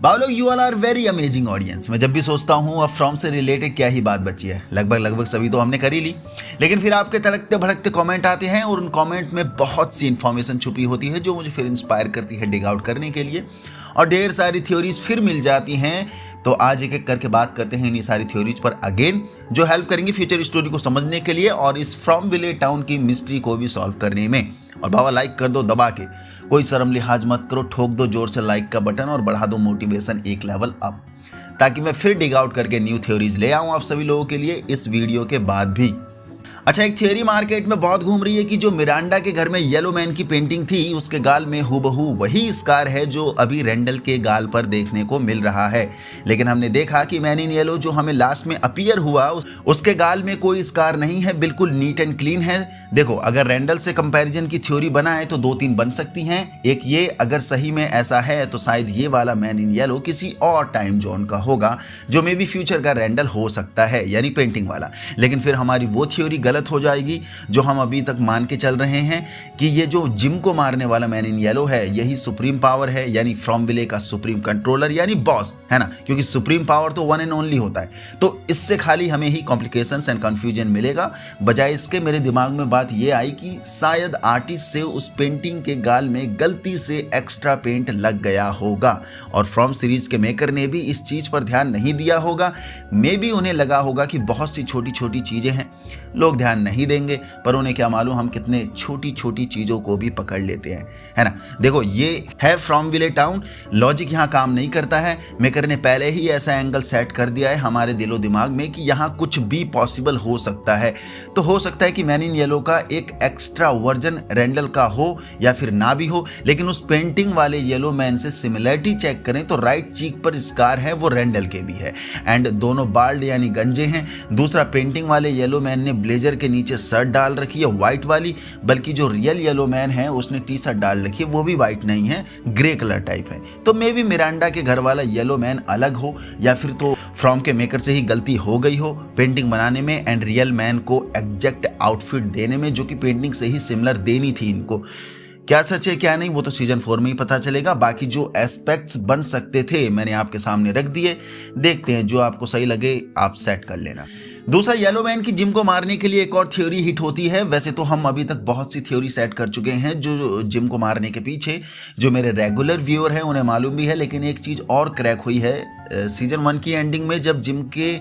बावलोग you all are very amazing audience. मैं जब भी सोचता हूँ अब फ्रॉम से रिलेटेड क्या ही बात बची है, लगभग सभी तो हमने कर ही ली, लेकिन फिर आपके तड़कते भड़कते कमेंट आते हैं और उन कमेंट में बहुत सी इन्फॉर्मेशन छुपी होती है जो मुझे फिर इंस्पायर करती है डिग आउट करने के लिए, और ढेर सारी थ्योरीज फिर मिल जाती हैं। तो आज एक एक करके बात करते हैं इन्हीं सारी थ्योरीज पर अगेन, जो हेल्प करेंगी फ्यूचर स्टोरी को समझने के लिए और इस फ्रॉम विलेज टाउन की मिस्ट्री को भी सॉल्व करने में। और बाबा लाइक कर दो दबा के, कोई शर्म लिहाज मत करो, ठोक दो जोर से लाइक का बटन और बढ़ा दो मोटिवेशन एक लेवल अप, ताकि मैं फिर डिग आउट करके न्यू थ्योरीज ले आऊं आप सभी लोगों के लिए इस वीडियो के बाद भी। अच्छा, एक थियरी मार्केट में बहुत घूम रही है कि जो मिरांडा के घर में येलो मैन की पेंटिंग थी उसके गाल में हूबहू वही स्कार है जो अभी रेंडल के गाल पर देखने को मिल रहा है। लेकिन हमने देखा कि मैन इन येलो जो हमें लास्ट में अपीयर हुआ उसके गाल में कोई स्कार नहीं है, बिल्कुल नीट एंड क्लीन है। देखो, अगर रेंडल से कंपैरिजन की थ्योरी बनाए तो 2-3 बन सकती हैं। एक ये, अगर सही में ऐसा है तो शायद ये वाला मैन इन येलो किसी और टाइम जोन का होगा जो मे बी फ्यूचर का रेंडल हो सकता है, यानी पेंटिंग वाला। लेकिन फिर हमारी वो थ्योरी गलत हो जाएगी जो हम अभी तक मान के चल रहे हैं कि ये जो जिम को मारने वाला मैन इन येलो है यही सुप्रीम पावर है, यानी फ्रॉम विले का सुप्रीम कंट्रोलर यानी बॉस है ना, क्योंकि सुप्रीम पावर तो वन एंड ओनली होता है। तो इससे खाली हमें ही कॉम्प्लिकेशंस एंड कंफ्यूजन मिलेगा। बजाय इसके मेरे दिमाग में बात ये आई कि शायद आर्टिस्ट से उस पेंटिंग के गाल में गलती से एक्स्ट्रा पेंट लग गया होगा और फ्रॉम सीरीज के मेकर ने भी इस चीज पर ध्यान नहीं दिया होगा। मे बी उन्हें लगा होगा कि बहुत सी छोटी छोटी चीजें हैं, लोग ध्यान नहीं देंगे, पर उन्हें क्या मालूम हम कितने छोटी छोटी चीजों को भी पकड़ लेते हैं, है ना। देखो, ये है फ्रॉम विले टाउन, लॉजिक यहाँ काम नहीं करता है। मेकर ने पहले ही ऐसा एंगल सेट कर दिया है हमारे दिलो दिमाग में कि यहाँ कुछ भी पॉसिबल हो सकता है। तो हो सकता है कि मैन इन येलो का एक एक्स्ट्रा वर्जन रेंडल का हो या फिर ना भी हो, लेकिन उस पेंटिंग वाले येलो मैन से सिमिलरिटी चेक करें तो राइट चीक पर स्कार है वो रेंडल के भी है, एंड दोनों बाल्ड यानी गंजे हैं। दूसरा, पेंटिंग वाले येलो मैन ने ब्लेजर के नीचे शर्ट डाल रखी है व्हाइट वाली, बल्कि जो रियल येलो मैन है उसने टी शर्ट डाल रखी है, वो भी व्हाइट नहीं है, ग्रे कलर टाइप है। तो मे बी मिरांडा के घर वाला येलो मैन अलग हो, या फिर तो फ्रॉम के मेकर से ही गलती हो गई हो पेंटिंग बनाने में एंड रियल मैन को एग्जैक्ट आउटफिट देने में, जो कि पेंटिंग से ही सिमिलर देनी थी इनको। क्या सच है क्या नहीं वो तो सीजन 4 में ही पता चलेगा। बाकी जो एस्पेक्ट्स बन सकते थे मैंने आपके सामने रख दिए, देखते हैं जो आपको सही लगे आप सेट कर लेना। दूसरा, येलो मैन की जिम को मारने के लिए एक और थ्योरी हिट होती है। वैसे तो हम अभी तक बहुत सी थ्योरी सेट कर चुके हैं जो जिम को मारने के पीछे, जो मेरे रेगुलर व्यूअर हैं उन्हें मालूम भी है, लेकिन एक चीज और क्रैक हुई है सीजन 1 की एंडिंग में, जब जिम के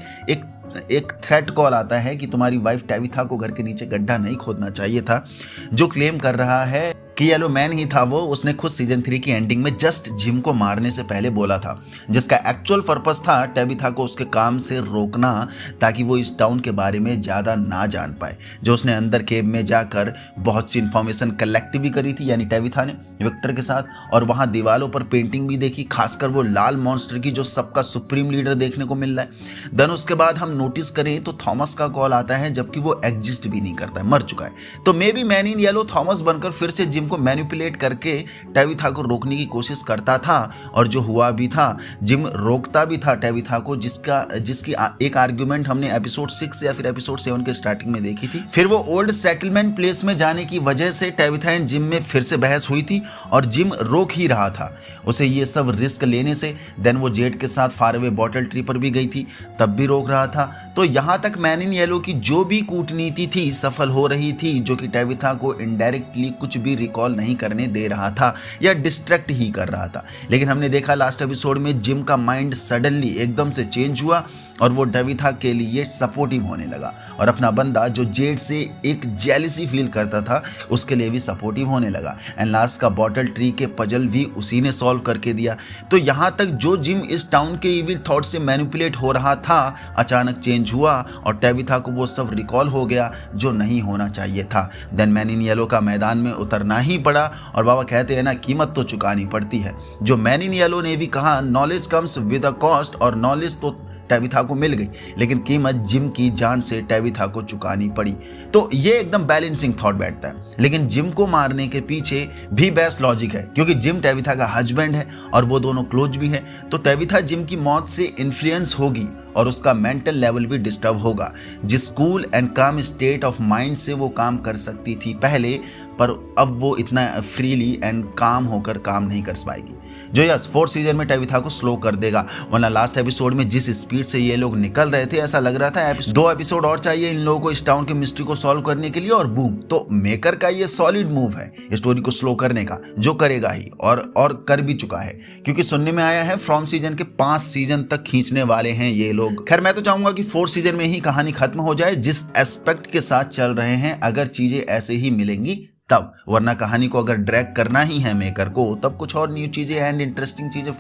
एक थ्रेट कॉल आता है कि तुम्हारी वाइफ टेविथा को घर के नीचे गड्ढा नहीं खोदना चाहिए था। जो क्लेम कर रहा है कि येलो मैन ही था वो, उसने खुद सीजन 3 की एंडिंग में जस्ट जिम को मारने से पहले बोला था, जिसका एक्चुअल पर्पस था टेविथा को उसके काम से रोकना ताकि वो इस टाउन के बारे में ज़्यादा ना जान पाए। जो उसने अंदर केव में जाकर बहुत सी इंफॉर्मेशन कलेक्ट भी करी थी, यानी टेविथा ने विक्टर के साथ, और वहाँ दीवारों पर पेंटिंग भी देखी, खासकर वो लाल मॉन्स्टर की जो सबका सुप्रीम लीडर देखने को मिल रहा है। देन उसके बाद हम नोटिस करें तो थॉमस का कॉल आता है, जबकि वो एग्जिस्ट भी नहीं करता है, मर चुका है। तो may be man in yellow Thomas बनकर फिर से जिम को मैनिपुलेट करके टेविथा को रोकने की कोशिश करता था, और जो हुआ भी था, जिम रोकता भी था टेविथा को, जिसकी एक आर्ग्यूमेंट हमने एपिसोड 6 या फिर एपिसोड 7 के स्टार्टिंग में देखी थी। फिर वो ओल्ड सेटलमेंट प्लेस में जाने की वजह से टेविथा एंड जिम में फिर से बहस हुई थी और जिम रोक ही रहा था उसे ये सब रिस्क लेने से। देन वो जेड के साथ फार अवे बॉटल ट्री पर भी गई थी, तब भी रोक रहा था। तो यहाँ तक मैन इन येलो की जो भी कूटनीति थी सफल हो रही थी, जो कि टेविथा को इनडायरेक्टली कुछ भी रिकॉल नहीं करने दे रहा था या डिस्ट्रैक्ट ही कर रहा था। लेकिन हमने देखा लास्ट एपिसोड में जिम का माइंड सडनली एकदम से चेंज हुआ और वो टेविथा के लिए सपोर्टिव होने लगा, और अपना बंदा जो जेड से एक जेलसी फील करता था उसके लिए भी सपोर्टिव होने लगा। एंड लास्ट का बॉटल ट्री के पजल भी उसी ने सॉल्व करके दिया। तो यहाँ तक जो जिम इस टाउन के इविल थॉट से मैनिपुलेट हो रहा था अचानक चेंज हुआ और टेविथा को वो सब रिकॉल हो गया जो नहीं होना चाहिए था। देन मैन इन येलो का मैदान में उतरना ही पड़ा, और बाबा कहते हैं ना, कीमत तो चुकानी पड़ती है। जो मैन इन येलो ने भी कहा, knowledge comes with a cost, और नॉलेज तो टेविथा को मिल गई, लेकिन कीमत जिम की जान से टेविथा को चुकानी पड़ी। तो ये एकदम बैलेंसिंग थॉट बैठता है। लेकिन जिम को मारने के पीछे भी बेस्ट लॉजिक है, क्योंकि जिम टेविथा का हस्बैंड है और वो दोनों क्लोज भी है। तो टेविथा जिम की मौत से इन्फ्लुएंस होगी और उसका मेंटल लेवल भी डिस्टर्ब होगा, जिस कूल एंड काम स्टेट ऑफ माइंड से वो काम कर सकती थी पहले, पर अब वो इतना फ्रीली एंड काम होकर काम नहीं कर पाएगी। जो यस 4th सीजन में टेविथा को स्लो कर देगा, वरना लास्ट एपिसोड में जिस स्पीड से ये लोग निकल रहे थे ऐसा लग रहा था 2 एपिसोड और चाहिए इन लोगों को इस टाउन की मिस्ट्री को सॉल्व करने के लिए और बूम। तो मेकर का ये सॉलिड मूव है स्टोरी को स्लो करने का, जो करेगा ही और कर भी चुका है, क्योंकि सुनने में आया है फ्रॉम सीजन के 5 सीजन तक खींचने वाले हैं ये लोग। खैर मैं तो चाहूंगा कि 4th सीजन में ही कहानी खत्म हो जाए जिस एस्पेक्ट के साथ चल रहे हैं, अगर चीजें ऐसे ही मिलेंगी तब, वरना कहानी को अगर ड्रैग करना ही है मेकर को तब कुछ और न्यू चीजें एंड इंटरेस्टिंग चीजें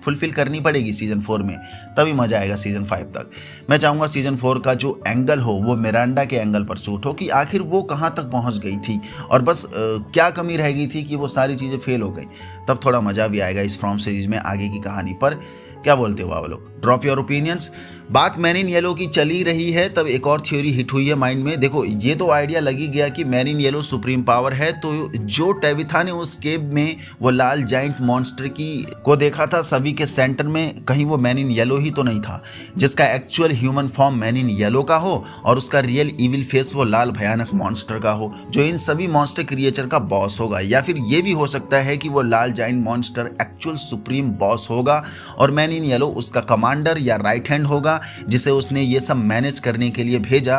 फुलफिल करनी पड़ेगी सीजन 4 में, तभी मजा आएगा सीजन 5 तक। मैं चाहूंगा सीजन 4 का जो एंगल हो वो मिरांडा के एंगल पर शूट हो, कि आखिर वो कहां तक पहुंच गई थी और बस क्या कमी रह गई थी कि वो सारी चीजें फेल हो गई, तब थोड़ा मजा भी आएगा इस फ्रॉम सीरीज में आगे की कहानी पर। क्या बोलते हो आप लोग? Drop your opinions. बात मैन इन येलो की चली रही है तब एक और थ्योरी हिट हुई है माइंड में। देखो ये तो आइडिया लगी गया कि man in yellow supreme power है, तो जो टेविथा ने उस केव में वो लाल जाइंट मॉन्स्टर को देखा था सभी के सेंटर में, कहीं वो मैन इन येलो ही तो नहीं था जिसका actual human form man in yellow का हो और उसका रियल इविल फेस वो लाल भयानक मॉन्स्टर का हो जो इन सभी मॉन्स्टर क्रिएचर का बॉस होगा। या फिर ये भी हो सकता है कि वो लाल giant monster actual supreme boss होगा और मैन इन येलो उसका कमांडर या राइट हैंड होगा जिसे उसने ये सब मैनेज करने के लिए भेजा।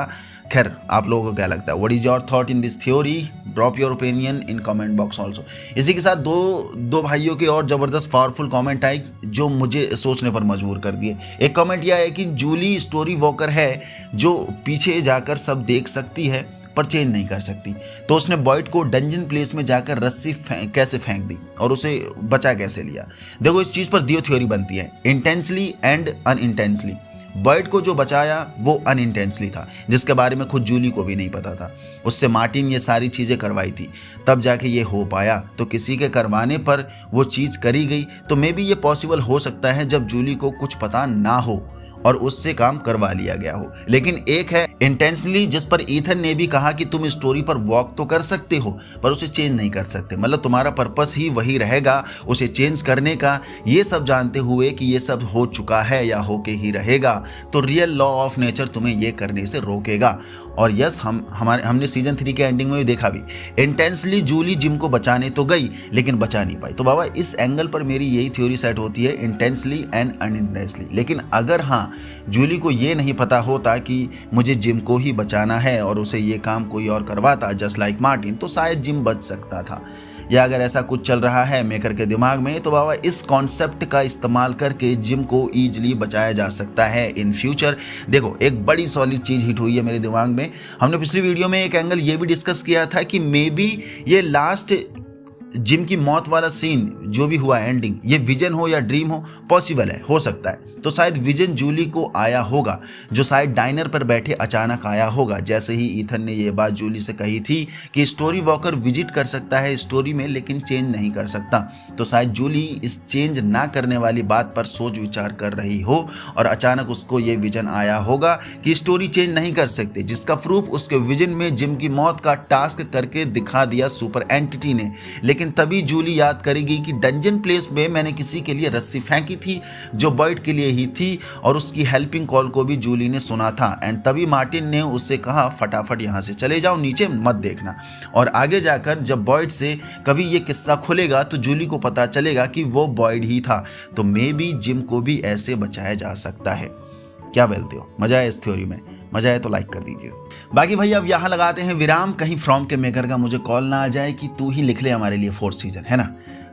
खैर आप लोगों को क्या लगता है? What is your thought in this theory? Drop your opinion in comment box also. इसी के साथ दो भाइयों के और जबरदस्त पावरफुल कमेंट आए जो मुझे सोचने पर मजबूर कर दिए। एक कमेंट यह है कि जूली स्टोरी वॉकर है जो पीछे जाकर सब देख सकती है पर चेंज नहीं कर सकती, तो उसने बॉयड को डंजन प्लेस में जाकर रस्सी कैसे फेंक दी और उसे बचा कैसे लिया। देखो इस चीज पर दियो थ्योरी बनती है, इंटेंसली एंड अनइंटेंसली। बॉयड को जो बचाया वो अनइंटेंसली था, जिसके बारे में खुद जूली को भी नहीं पता था। उससे मार्टिन ये सारी चीजें करवाई थी, तब जाके ये हो पाया। तो किसी के करवाने पर वो चीज करी गई, तो मे बी ये पॉसिबल हो सकता है जब जूली को कुछ पता ना हो और उससे काम करवा लिया गया हो। लेकिन एक है इंटेंशनली, जिस पर ईथन ने भी कहा कि तुम स्टोरी पर वॉक तो कर सकते हो पर उसे चेंज नहीं कर सकते, मतलब तुम्हारा पर्पस ही वही रहेगा उसे चेंज करने का। ये सब जानते हुए कि ये सब हो चुका है या होके ही रहेगा, तो रियल लॉ ऑफ नेचर तुम्हें ये करने से रोकेगा। और यस हमने सीजन 3 के एंडिंग में भी देखा भी, इंटेंसली जूली जिम को बचाने तो गई लेकिन बचा नहीं पाई। तो बाबा इस एंगल पर मेरी यही थ्योरी सेट होती है, इंटेंसली एंड अनइंटेंसली। लेकिन अगर हाँ जूली को ये नहीं पता होता कि मुझे जिम को ही बचाना है और उसे ये काम कोई और करवाता जस्ट लाइक मार्टिन, तो शायद जिम बच सकता था। या अगर ऐसा कुछ चल रहा है मेकर के दिमाग में, तो बाबा इस कॉन्सेप्ट का इस्तेमाल करके जिम को ईजिली बचाया जा सकता है इन फ्यूचर। देखो एक बड़ी सॉलिड चीज हिट हुई है मेरे दिमाग में। हमने पिछली वीडियो में एक एंगल ये भी डिस्कस किया था कि मे बी ये लास्ट जिम की मौत वाला सीन जो भी हुआ एंडिंग, ये विजन हो या ड्रीम हो, पॉसिबल है, हो सकता है। तो शायद विजन जूली को आया होगा, जो शायद डाइनर पर बैठे अचानक आया होगा, जैसे ही ईथन ने ये बात जूली से कही थी कि स्टोरी वॉकर विजिट कर सकता है स्टोरी में लेकिन चेंज नहीं कर सकता। तो शायद जूली इस चेंज ना करने वाली बात पर सोच विचार कर रही हो और अचानक उसको ये विजन आया होगा कि स्टोरी चेंज नहीं कर सकते, जिसका प्रूफ उसके विजन में जिम की मौत का टास्क करके दिखा दिया सुपर एंटिटी ने। लेकिन तभी जूली याद करेगी कि डंजन प्लेस में मैंने किसी के लिए रस्सी फेंकी थी जो बॉयड के लिए ही थी और उसकी हेल्पिंग कॉल को भी जूली ने सुना था। एंड तभी मार्टिन ने उससे कहा फटाफट यहाँ से चले जाओ, नीचे मत देखना। और आगे जाकर जब बॉयड से कभी ये किस्सा खुलेगा तो जूली को पता चलेगा कि वो बॉयड ही था। तो मे बी जिम को भी ऐसे बचाया जा सकता है। क्या बोलते हो? मजा है इस थ्योरी में? मजा आए तो लाइक कर दीजिए। बाकी भाई अब यहाँ लगाते हैं विराम, कहीं फ्रॉम के मेकर का मुझे कॉल ना आ जाए कि तू ही लिख ले हमारे लिए 4th सीजन, है ना।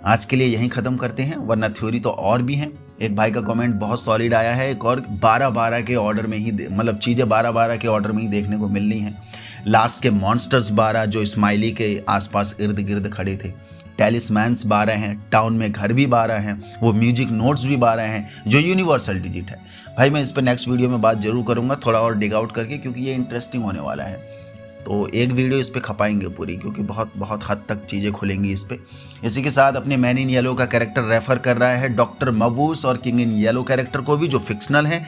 आज के लिए यहीं खत्म करते हैं, वरना थ्योरी तो और भी हैं। एक भाई का कमेंट बहुत सॉलिड आया है, एक और 12-12 के ऑर्डर में ही, मतलब चीज़ें 12-12 के ऑर्डर में ही देखने को मिलनी है। लास्ट के मॉन्स्टर्स 12 जो स्माइली के आसपास इर्द गिर्द खड़े थे, टैलिस्मैन्स 12 हैं, टाउन में घर भी 12 हैं, वो म्यूजिक नोट्स भी 12 हैं जो यूनिवर्सल डिजिट है। भाई मैं इस पर नेक्स्ट वीडियो में बात जरूर करूंगा, थोड़ा और डिग आउट करके, क्योंकि ये इंटरेस्टिंग होने वाला है। तो एक वीडियो इस पर खपाएंगे पूरी, क्योंकि बहुत बहुत हद तक चीज़ें खुलेंगी इस पर। इसी के साथ अपने मैन इन येलो का कैरेक्टर रेफर कर रहा है डॉक्टर मबूस और किंग इन येलो कैरेक्टर को भी, जो फिक्शनल है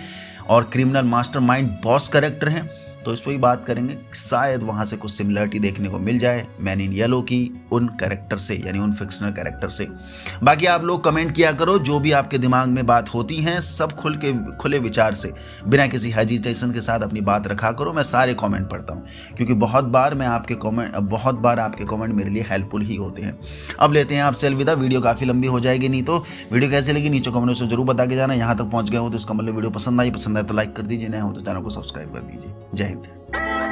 और क्रिमिनल मास्टरमाइंड बॉस कैरेक्टर हैं। तो इस पर भी बात करेंगे, शायद वहाँ से कुछ सिमिलरिटी देखने को मिल जाए मैन इन येलो की उन कैरेक्टर से, यानी उन फिक्शनल कैरेक्टर से। बाकी आप लोग कमेंट किया करो, जो भी आपके दिमाग में बात होती हैं सब खुले विचार से, बिना किसी हेजिटेशन के साथ अपनी बात रखा करो। मैं सारे कमेंट पढ़ता हूँ, क्योंकि बहुत बार आपके कमेंट मेरे लिए हेल्पफुल ही होते हैं। अब लेते हैं आपसे अलविदा, वीडियो काफ़ी लंबी हो जाएगी, नहीं तो वीडियो कैसी लगी नीचे कमेंट से जरूर बता के जाना। यहाँ तक पहुँच गए हो तो इसका मतलब वीडियो पसंद आई तो लाइक कर दीजिए, नया हो तो चैनल को सब्सक्राइब कर दीजिए। जय हिंद।